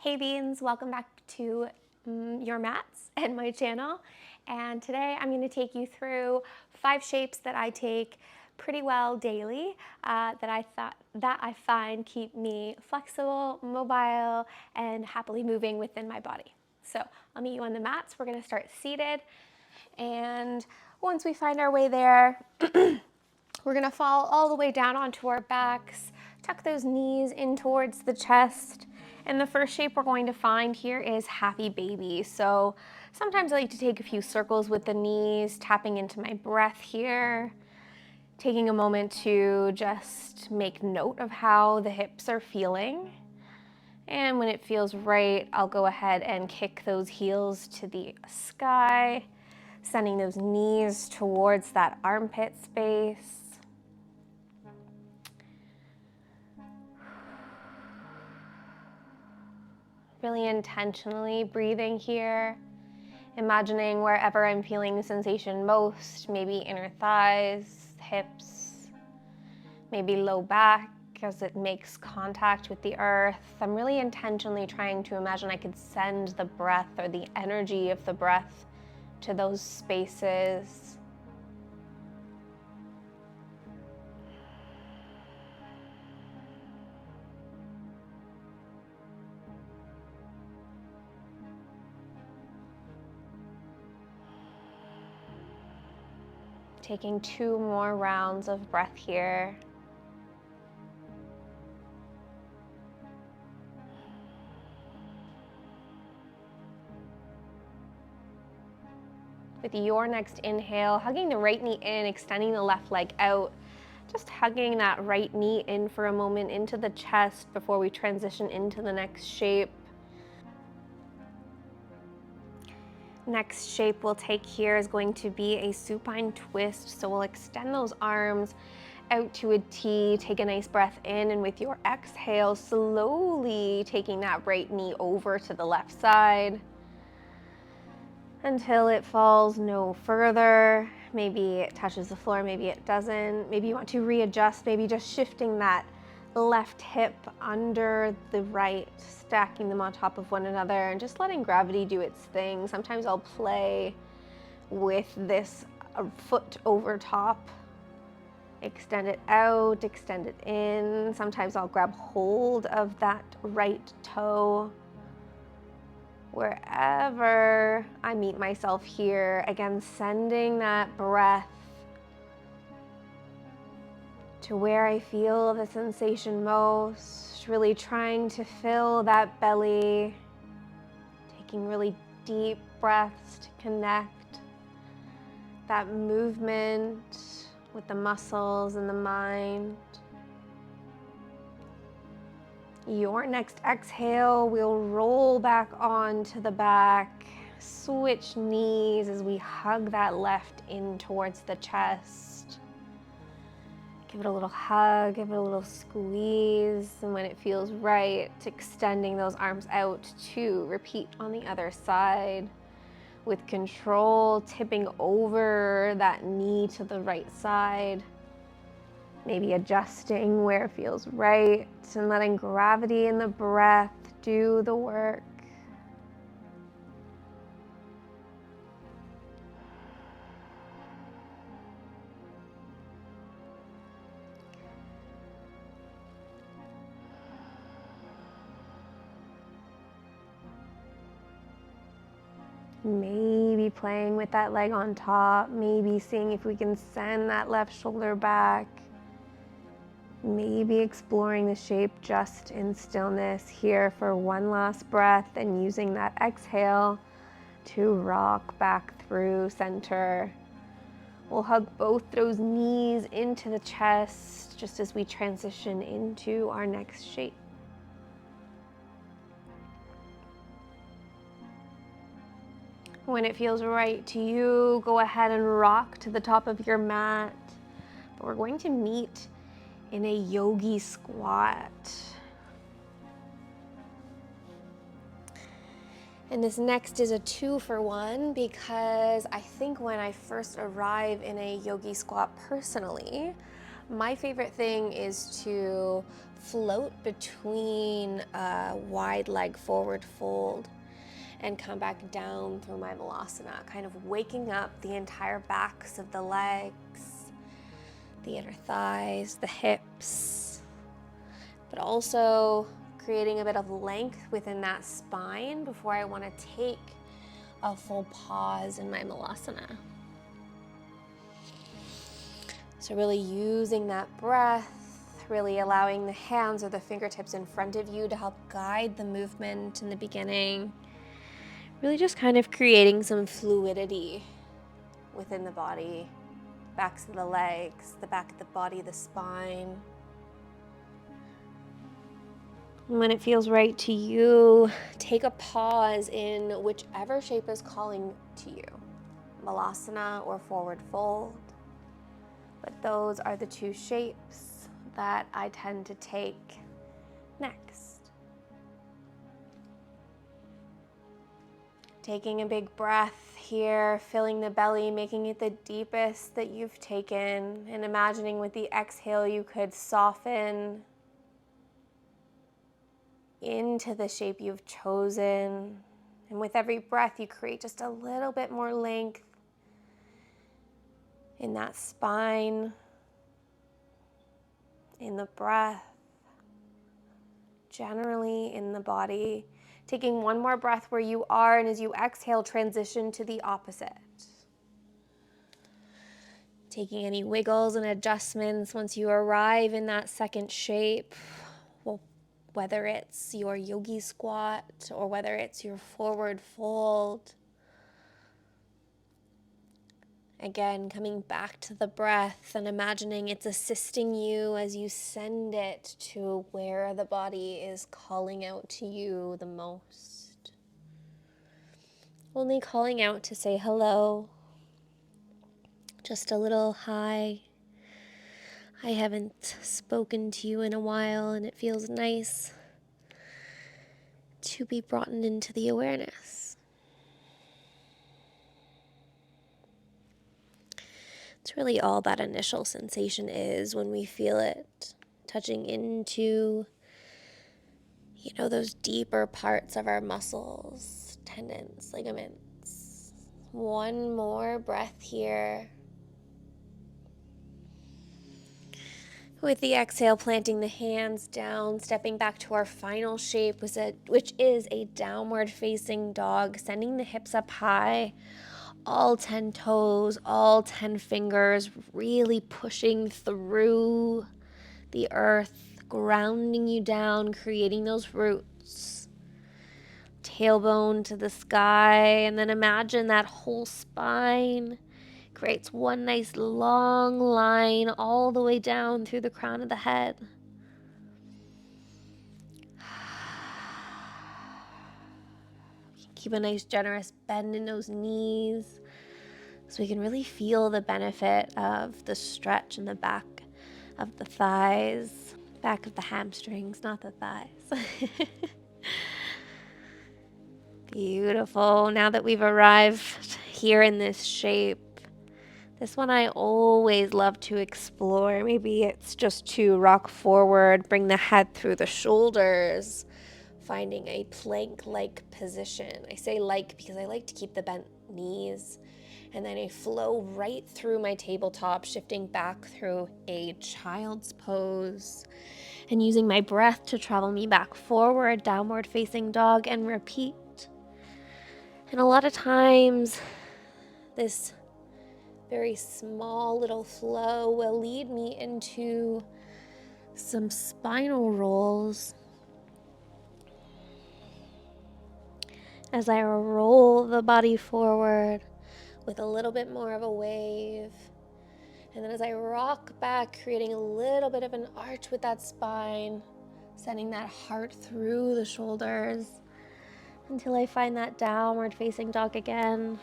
Hey Beans, welcome back to your mats and my channel. And today I'm going to take you through 5 shapes that I take pretty well daily that I find keep me flexible, mobile, and happily moving within my body. So I'll meet you on the mats. We're going to start seated, and once we find our way there, we're going to fall all the way down onto our backs, tuck those knees in towards the chest. And the first shape we're going to find here is Happy Baby. So sometimes I like to take a few circles with the knees, tapping into my breath here, taking a moment to just make note of how the hips are feeling. And when it feels right, I'll go ahead and kick those heels to the sky, sending those knees towards that armpit space. Really intentionally breathing here, imagining wherever I'm feeling the sensation most, maybe inner thighs, hips, maybe low back as it makes contact with the earth. I'm really intentionally trying to imagine I could send the breath or the energy of the breath to those spaces. Taking 2 more rounds of breath here. With your next inhale, hugging the right knee in, extending the left leg out. Just hugging that right knee in for a moment into the chest before we transition into the next shape. Next shape we'll take here is going to be a supine twist. So we'll extend those arms out to a T, take a nice breath in, and with your exhale, slowly taking that right knee over to the left side until it falls no further. Maybe it touches the floor, maybe it doesn't. Maybe you want to readjust, maybe just shifting that left hip under the right, stacking them on top of one another and just letting gravity do its thing. Sometimes I'll play with this foot over top. Extend it out, extend it in. Sometimes I'll grab hold of that right toe. Wherever I meet myself here, again, sending that breath to where I feel the sensation most, really trying to fill that belly, taking really deep breaths to connect that movement with the muscles and the mind. Your next exhale, we'll roll back onto the back, switch knees as we hug that left in towards the chest. Give it a little hug, give it a little squeeze, and when it feels right, extending those arms out to repeat on the other side. With control, tipping over that knee to the right side. Maybe adjusting where it feels right and letting gravity and the breath do the work. Maybe playing with that leg on top, maybe seeing if we can send that left shoulder back. Maybe exploring the shape just in stillness here for one last breath and using that exhale to rock back through center. We'll hug both those knees into the chest just as we transition into our next shape. When it feels right to you, go ahead and rock to the top of your mat. But we're going to meet in a yogi squat. And this next is a 2-for-1 because I think when I first arrive in a yogi squat personally, My favorite thing is to float between a wide leg forward fold and come back down through my Malasana, kind of waking up the entire backs of the legs, the inner thighs, the hips, but also creating a bit of length within that spine before I want to take a full pause in my Malasana. So really using that breath, really allowing the hands or the fingertips in front of you to help guide the movement in the beginning. Really just kind of creating some fluidity within the body, backs of the legs, the back of the body, the spine. And when it feels right to you, take a pause in whichever shape is calling to you, Malasana or forward fold. But those are the two shapes that I tend to take next. Taking a big breath here, filling the belly, making it the deepest that you've taken, and imagining with the exhale you could soften into the shape you've chosen. And with every breath, you create just a little bit more length in that spine, in the breath, generally in the body. Taking one more breath where you are, and as you exhale, transition to the opposite. Taking any wiggles and adjustments once you arrive in that second shape, well, whether it's your yogi squat or whether it's your forward fold. Again, coming back to the breath and imagining it's assisting you as you send it to where the body is calling out to you the most. Only calling out to say hello, just a little hi. I haven't spoken to you in a while, and it feels nice to be brought into the awareness. It's really all that initial sensation is when we feel it touching into, those deeper parts of our muscles, tendons, ligaments. One more breath here. With the exhale, planting the hands down, stepping back to our final shape, which is a downward facing dog, sending the hips up high, all 10 toes, all 10 fingers, really pushing through the earth, grounding you down, creating those roots. Tailbone to the sky, and then imagine that whole spine creates one nice long line all the way down through the crown of the head. Keep a nice generous bend in those knees so we can really feel the benefit of the stretch in the back of the thighs, back of the hamstrings, not the thighs. Beautiful. Now that we've arrived here in this shape, this one I always love to explore. Maybe it's just to rock forward, bring the head through the shoulders, finding a plank-like position. I say like because I like to keep the bent knees. And then I flow right through my tabletop, shifting back through a child's pose and using my breath to travel me back forward, downward facing dog, and repeat. And a lot of times, this very small little flow will lead me into some spinal rolls as I roll the body forward with a little bit more of a wave. And then as I rock back, creating a little bit of an arch with that spine, sending that heart through the shoulders until I find that downward facing dog again.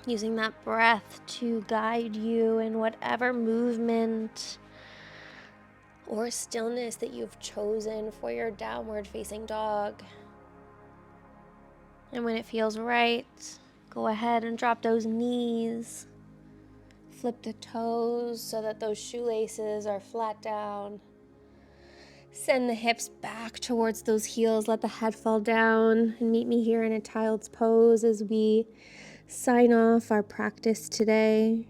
Using that breath to guide you in whatever movement or stillness that you've chosen for your downward facing dog. And when it feels right, go ahead and drop those knees. Flip the toes so that those shoelaces are flat down. Send the hips back towards those heels. Let the head fall down. And meet me here in a child's pose as we sign off our practice today.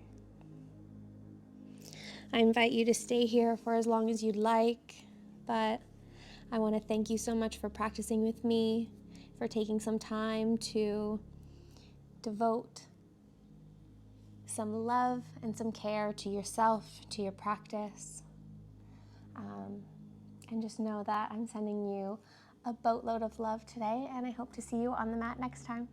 I invite you to stay here for as long as you'd like, but I want to thank you so much for practicing with me, for taking some time to devote some love and some care to yourself, to your practice. And just know that I'm sending you a boatload of love today, and I hope to see you on the mat next time.